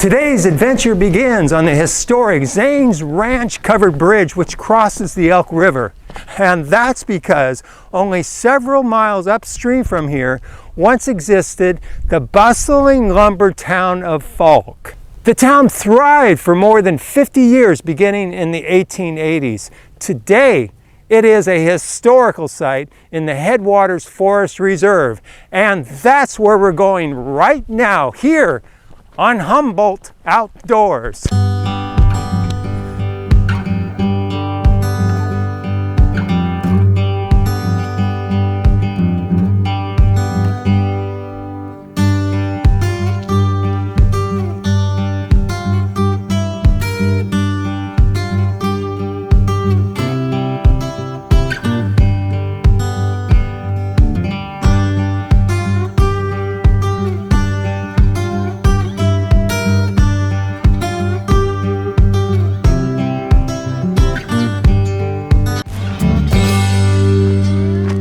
Today's adventure begins on the historic Zane's Ranch covered bridge which crosses the Elk River. And that's because only several miles upstream from here once existed the bustling lumber town of Falk. The town thrived for more than 50 years beginning in the 1880s. Today, it is a historical site in the Headwaters Forest Reserve. And that's where we're going right now, here on Humboldt Outdoors.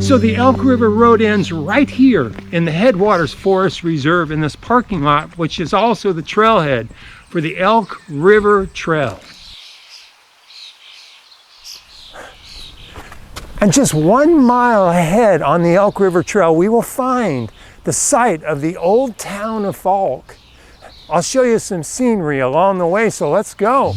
So the Elk River Road ends right here in the Headwaters Forest Reserve in this parking lot, which is also the trailhead for the Elk River Trail. And just 1 mile ahead on the Elk River Trail, we will find the site of the old town of Falk. I'll show you some scenery along the way, so let's go.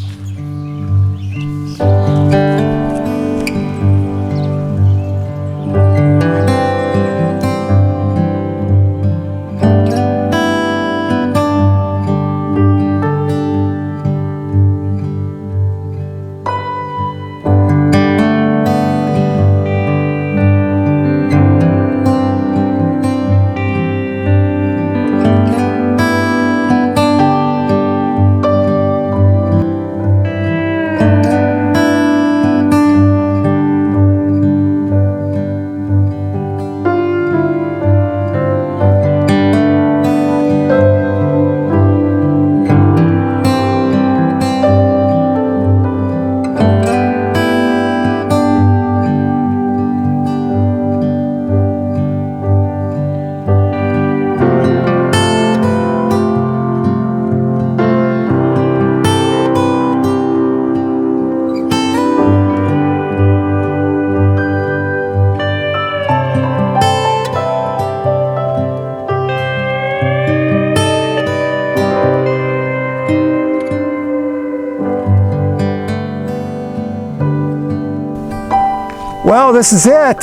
Well, this is it.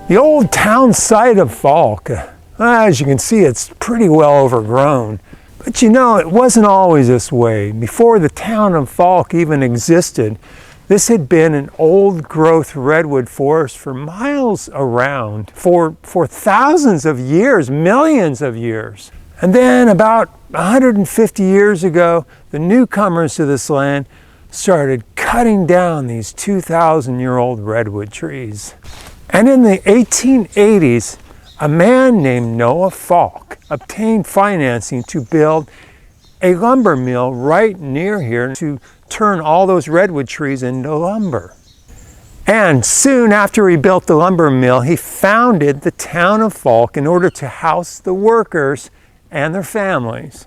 The old town site of Falk. As you can see, it's pretty well overgrown. But you know, it wasn't always this way. Before the town of Falk even existed, this had been an old growth redwood forest for miles around, for thousands of years, millions of years. And then about 150 years ago, the newcomers to this land started cutting down these 2,000-year-old redwood trees. And in the 1880s, a man named Noah Falk obtained financing to build a lumber mill right near here to turn all those redwood trees into lumber. And soon after he built the lumber mill, he founded the town of Falk in order to house the workers and their families.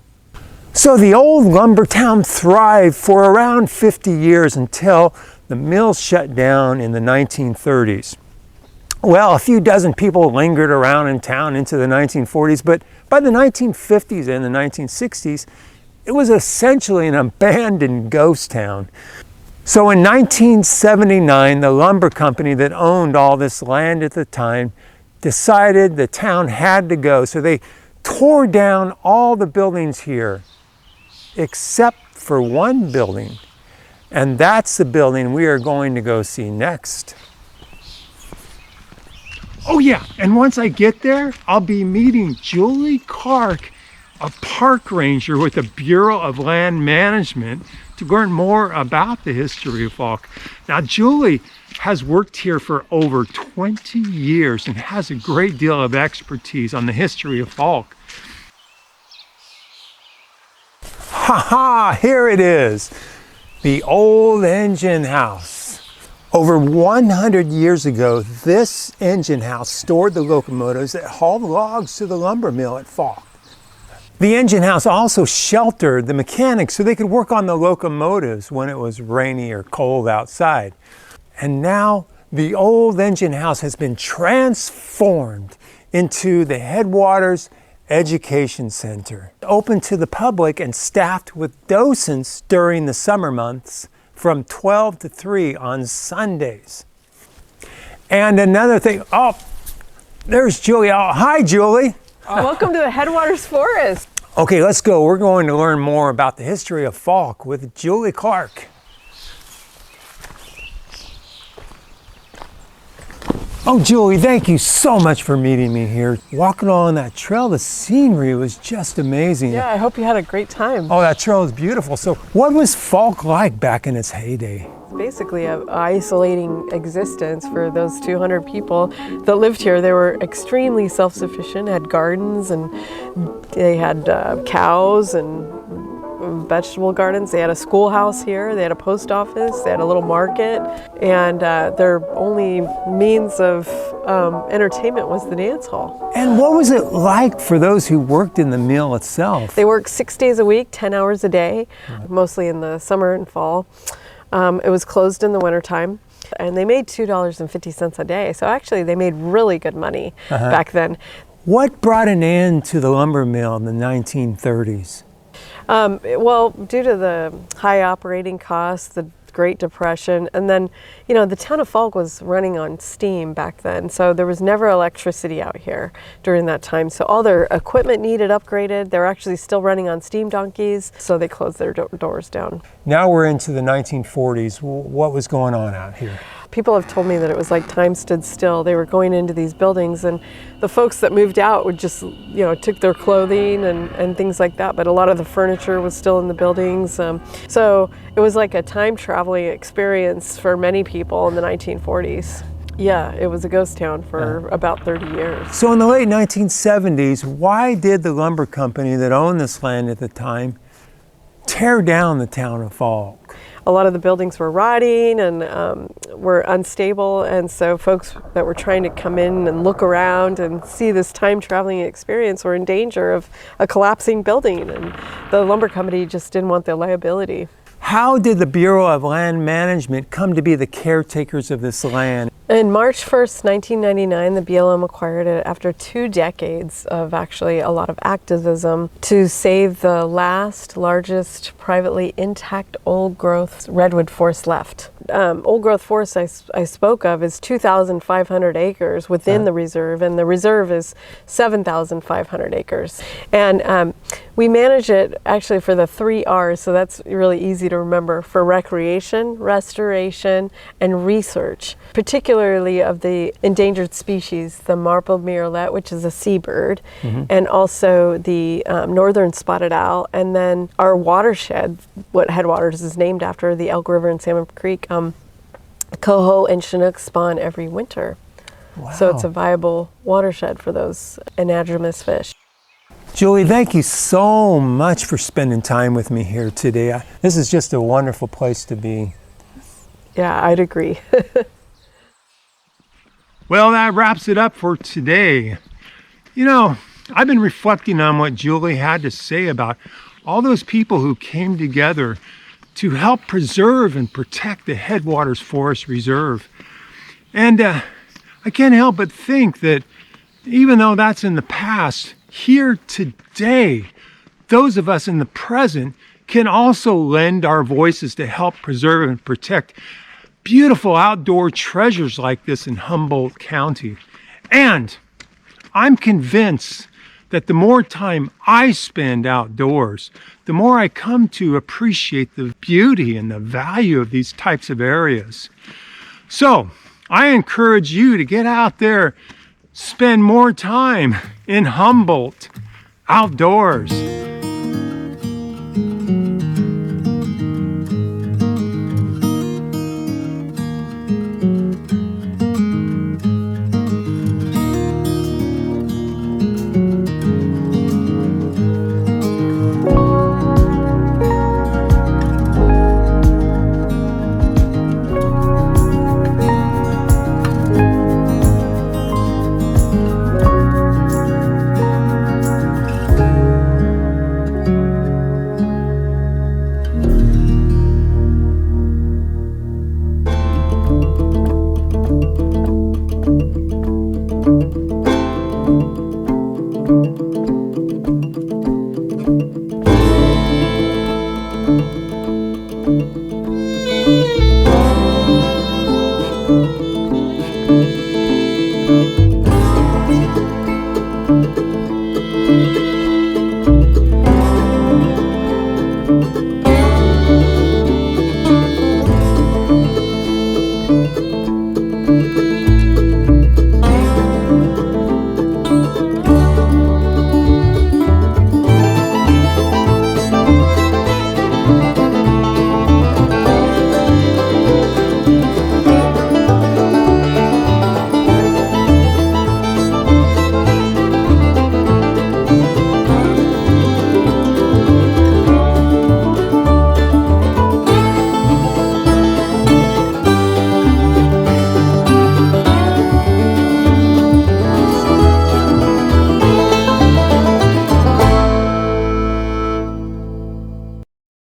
So the old lumber town thrived for around 50 years until the mill shut down in the 1930s. Well, a few dozen people lingered around in town into the 1940s, but by the 1950s and the 1960s, it was essentially an abandoned ghost town. So in 1979, the lumber company that owned all this land at the time decided the town had to go. So they tore down all the buildings here, except for one building. And that's the building we are going to go see next. Oh yeah, and once I get there, I'll be meeting Julie Clark, a park ranger with the Bureau of Land Management, to learn more about the history of Falk. Now, Julie has worked here for over 20 years and has a great deal of expertise on the history of Falk. Ha ha, here it is, the old engine house. Over 100 years ago, this engine house stored the locomotives that hauled logs to the lumber mill at Falk. The engine house also sheltered the mechanics so they could work on the locomotives when it was rainy or cold outside. And now the old engine house has been transformed into the Headwaters Education Center, open to the public and staffed with docents during the summer months from 12 to 3 on Sundays. And another thing, oh, there's Julie. Oh, hi, Julie. Welcome to the Headwaters Forest. Okay, let's go. We're going to learn more about the history of Falk with Julie Clark. Oh, Julie, thank you so much for meeting me here. Walking along that trail, the scenery was just amazing. Yeah, I hope you had a great time. Oh, that trail is beautiful. So what was Falk like back in its heyday? Basically an isolating existence for those 200 people that lived here. They were extremely self-sufficient, had gardens, and they had cows and vegetable gardens. They had a schoolhouse here, they had a post office, they had a little market, and their only means of entertainment was the dance hall. And what was it like for those who worked in the mill itself? They worked 6 days a week, 10 hours a day, mostly in the summer and fall. It was closed in the wintertime, and they made $2.50 a day. So actually they made really good money back then. What brought an end to the lumber mill in the 1930s? Well, due to the high operating costs, the Great Depression, and then, the town of Falk was running on steam back then, so there was never electricity out here during that time. So all their equipment needed upgraded. They're actually still running on steam donkeys, so they closed their doors down. Now we're into the 1940s. What was going on out here? People have told me that it was like time stood still. They were going into these buildings, and the folks that moved out would just, took their clothing and things like that, but a lot of the furniture was still in the buildings. So it was like a time traveling experience for many people in the 1940s. Yeah, it was a ghost town for about 30 years. So in the late 1970s, why did the lumber company that owned this land at the time tear down the town of Falk? A lot of the buildings were rotting and were unstable, and so folks that were trying to come in and look around and see this time traveling experience were in danger of a collapsing building, and the lumber company just didn't want the liability. How did the Bureau of Land Management come to be the caretakers of this land? In March 1st, 1999, the BLM acquired it after 2 decades of actually a lot of activism to save the last, largest, privately intact old-growth redwood forest left. Old-growth forest I spoke of is 2,500 acres within the reserve, and the reserve is 7,500 acres. And we manage it actually for the 3 R's, so that's really easy to remember, for recreation, restoration, and research, particularly of the endangered species, the marbled murrelet, which is a seabird, and also the northern spotted owl, and then our watershed, what Headwaters is named after, the Elk River and Salmon Creek. Coho and Chinook spawn every winter. Wow. So it's a viable watershed for those anadromous fish. Julie, thank you so much for spending time with me here today. This is just a wonderful place to be. Yeah, I'd agree. Well, that wraps it up for today. I've been reflecting on what Julie had to say about all those people who came together to help preserve and protect the Headwaters Forest Reserve. And I can't help but think that even though that's in the past, here today, those of us in the present can also lend our voices to help preserve and protect beautiful outdoor treasures like this in Humboldt County. And I'm convinced that the more time I spend outdoors, the more I come to appreciate the beauty and the value of these types of areas. So I encourage you to get out there, spend more time in Humboldt outdoors.